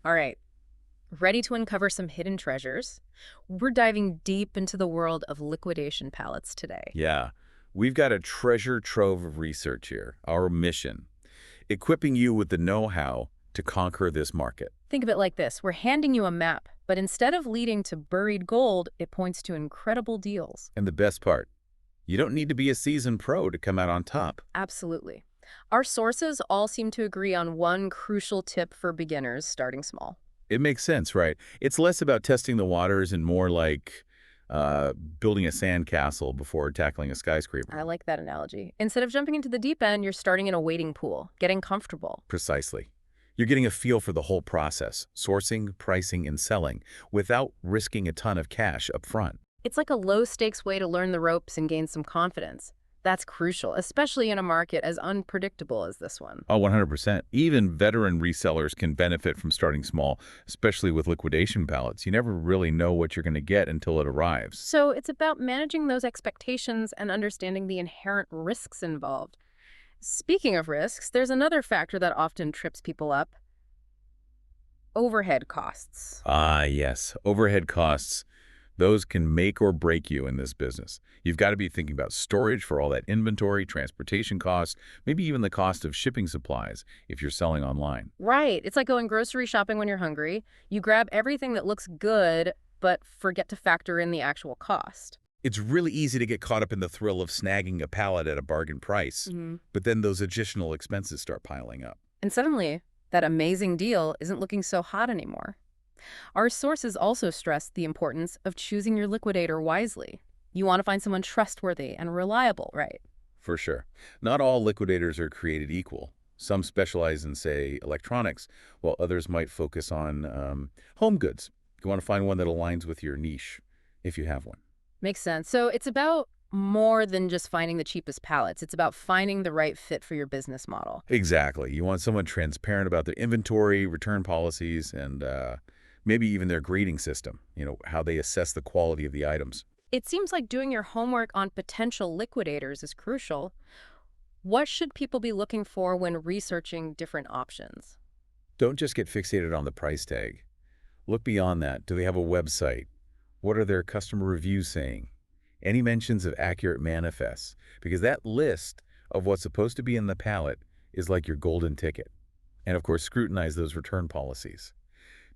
All right, ready to uncover some hidden treasures? We're diving deep into the world of liquidation pallets today. Yeah, we've got a treasure trove of research here. Our mission, equipping you with the know-how to conquer this market. Think of it like this. We're handing you a map, but instead of leading to buried gold, it points to incredible deals. And the best part, you don't need to be a seasoned pro to come out on top. Absolutely. Our sources all seem to agree on one crucial tip for beginners starting small. It makes sense, right? It's less about testing the waters and more like building a sandcastle before tackling a skyscraper. I like that analogy. Instead of jumping into the deep end, you're starting in a wading pool, getting comfortable. Precisely. You're getting a feel for the whole process, sourcing, pricing, and selling, without risking a ton of cash up front. It's like a low-stakes way to learn the ropes and gain some confidence. That's crucial, especially in a market as unpredictable as this one. Oh, 100%. Even veteran resellers can benefit from starting small, especially with liquidation pallets. You never really know what you're going to get until it arrives. So it's about managing those expectations and understanding the inherent risks involved. Speaking of risks, there's another factor that often trips people up: overhead costs. Ah, yes. Overhead costs. Those can make or break you in this business. You've got to be thinking about storage for all that inventory, transportation costs, maybe even the cost of shipping supplies if you're selling online. Right. It's like going grocery shopping when you're hungry. You grab everything that looks good, but forget to factor in the actual cost. It's really easy to get caught up in the thrill of snagging a pallet at a bargain price, but then those additional expenses start piling up. And suddenly, that amazing deal isn't looking so hot anymore. Our sources also stress the importance of choosing your liquidator wisely. You want to find someone trustworthy and reliable, right? For sure. Not all liquidators are created equal. Some specialize in, say, electronics, while others might focus on home goods. You want to find one that aligns with your niche, if you have one. Makes sense. So it's about more than just finding the cheapest pallets. It's about finding the right fit for your business model. Exactly. You want someone transparent about their inventory, return policies, and maybe even their grading system, how they assess the quality of the items. It seems like doing your homework on potential liquidators is crucial. What should people be looking for when researching different options? Don't just get fixated on the price tag. Look beyond that. Do they have a website? What are their customer reviews saying? Any mentions of accurate manifests? Because that list of what's supposed to be in the pallet is like your golden ticket. And of course, scrutinize those return policies.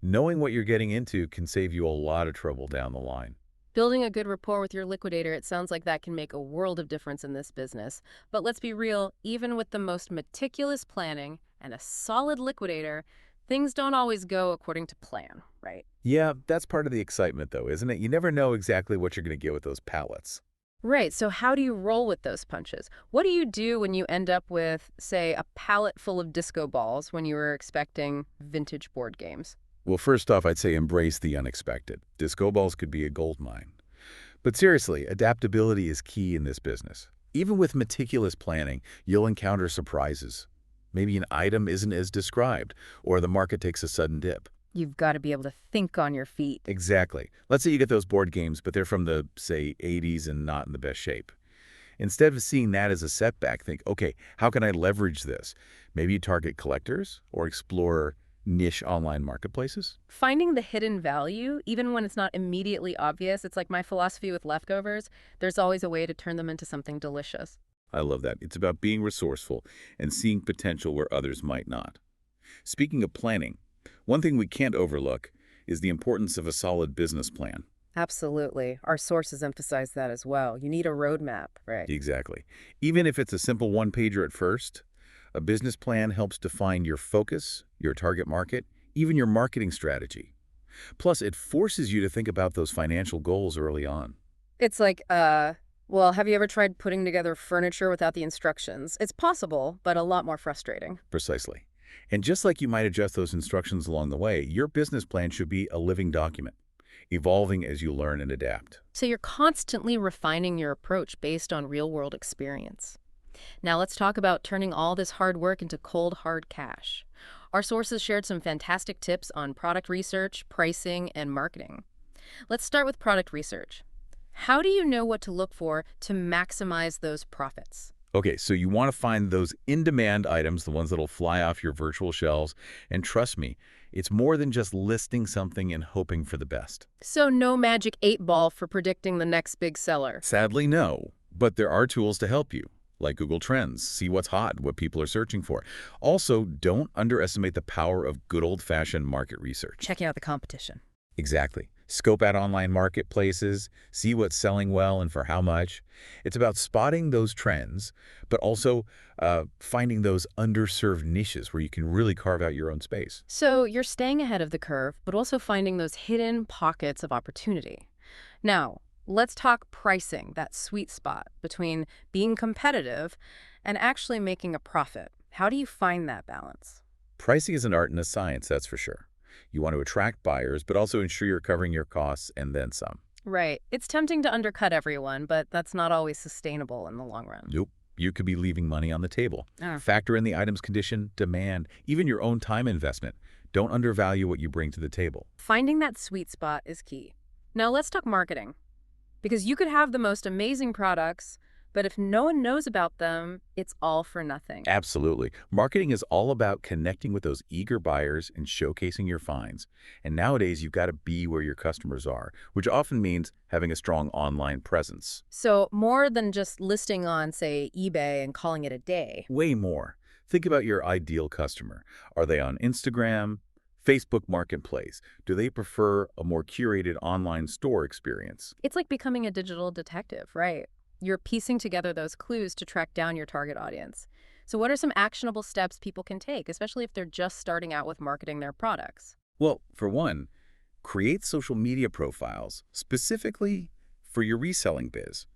Knowing what you're getting into can save you a lot of trouble down the line. Building a good rapport with your liquidator, it sounds like that can make a world of difference in this business. But let's be real, even with the most meticulous planning and a solid liquidator, things don't always go according to plan, right? Yeah, that's part of the excitement though, isn't it? You never know exactly what you're going to get with those pallets. Right, so how do you roll with those punches? What do you do when you end up with, say, a pallet full of disco balls when you were expecting vintage board games? Well, first off, I'd say embrace the unexpected. Disco balls could be a gold mine. But seriously, adaptability is key in this business. Even with meticulous planning, you'll encounter surprises. Maybe an item isn't as described, or the market takes a sudden dip. You've got to be able to think on your feet. Exactly. Let's say you get those board games, but they're from the, say, 80s and not in the best shape. Instead of seeing that as a setback, think, okay, how can I leverage this? Maybe you target collectors or explore niche online marketplaces. Finding the hidden value, even when it's not immediately obvious, it's like my philosophy with leftovers. There's always a way to turn them into something delicious. I love that. It's about being resourceful and seeing potential where others might not. Speaking of planning, one thing we can't overlook is the importance of a solid business plan. Absolutely. Our sources emphasize that as well. You need a roadmap, right? Exactly. Even if it's a simple one-pager at first, a business plan helps define your focus, your target market, even your marketing strategy. Plus, it forces you to think about those financial goals early on. It's like, well, have you ever tried putting together furniture without the instructions? It's possible, but a lot more frustrating. Precisely. And just like you might adjust those instructions along the way, your business plan should be a living document, evolving as you learn and adapt. So you're constantly refining your approach based on real-world experience. Now let's talk about turning all this hard work into cold, hard cash. Our sources shared some fantastic tips on product research, pricing, and marketing. Let's start with product research. How do you know what to look for to maximize those profits? Okay, so you want to find those in-demand items, the ones that'll fly off your virtual shelves. And trust me, It's more than just listing something and hoping for the best. So no magic 8 ball for predicting the next big seller. Sadly, no. But there are tools to help you, like Google Trends. See what's hot, what people are searching for. Also, don't underestimate the power of good old-fashioned market research. Checking out the competition. Exactly. Scope out online marketplaces, see what's selling well and for how much. It's about spotting those trends, but also finding those underserved niches where you can really carve out your own space. So you're staying ahead of the curve, but also finding those hidden pockets of opportunity. Now, let's talk pricing, that sweet spot between being competitive and actually making a profit. How do you find that balance? Pricing is an art and a science, that's for sure. You want to attract buyers, but also ensure you're covering your costs and then some. Right. It's tempting to undercut everyone, but that's not always sustainable in the long run. Nope. You could be leaving money on the table. Ah. Factor in the item's condition, demand, even your own time investment. Don't undervalue what you bring to the table. Finding that sweet spot is key. Now let's talk marketing. Because you could have the most amazing products, but if no one knows about them, it's all for nothing. Absolutely. Marketing is all about connecting with those eager buyers and showcasing your finds. And nowadays, you've got to be where your customers are, which often means having a strong online presence. So more than just listing on, say, eBay and calling it a day. Way more. Think about your ideal customer. Are they on Instagram, Facebook Marketplace? Do they prefer a more curated online store experience? It's like becoming a digital detective, right? You're piecing together those clues to track down your target audience. So what are some actionable steps people can take, especially if they're just starting out with marketing their products? Well, for one, create social media profiles specifically for your reselling biz.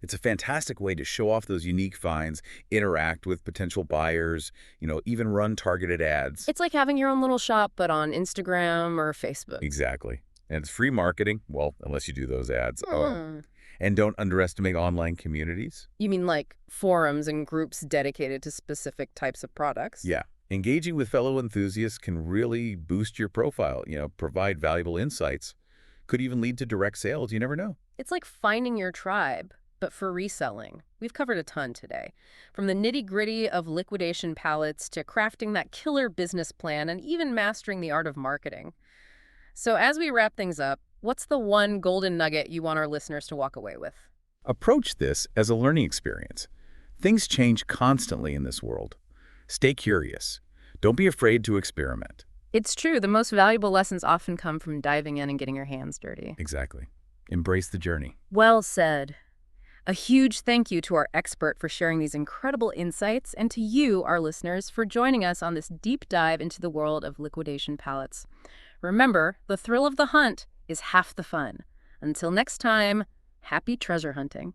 It's a fantastic way to show off those unique finds, interact with potential buyers, even run targeted ads. It's like having your own little shop, but on Instagram or Facebook. Exactly. And it's free marketing, well, unless you do those ads. Hmm. And don't underestimate online communities. You mean like forums and groups dedicated to specific types of products? Yeah. Engaging with fellow enthusiasts can really boost your profile, provide valuable insights. Could even lead to direct sales. You never know. It's like finding your tribe, but for reselling. We've covered a ton today. From the nitty-gritty of liquidation pallets to crafting that killer business plan and even mastering the art of marketing. So as we wrap things up, what's the one golden nugget you want our listeners to walk away with? Approach this as a learning experience. Things change constantly in this world. Stay curious. Don't be afraid to experiment. It's true, the most valuable lessons often come from diving in and getting your hands dirty. Exactly. Embrace the journey. Well said. A huge thank you to our expert for sharing these incredible insights, and to you, our listeners, for joining us on this deep dive into the world of liquidation pallets. Remember, the thrill of the hunt is half the fun. Until next time, happy treasure hunting.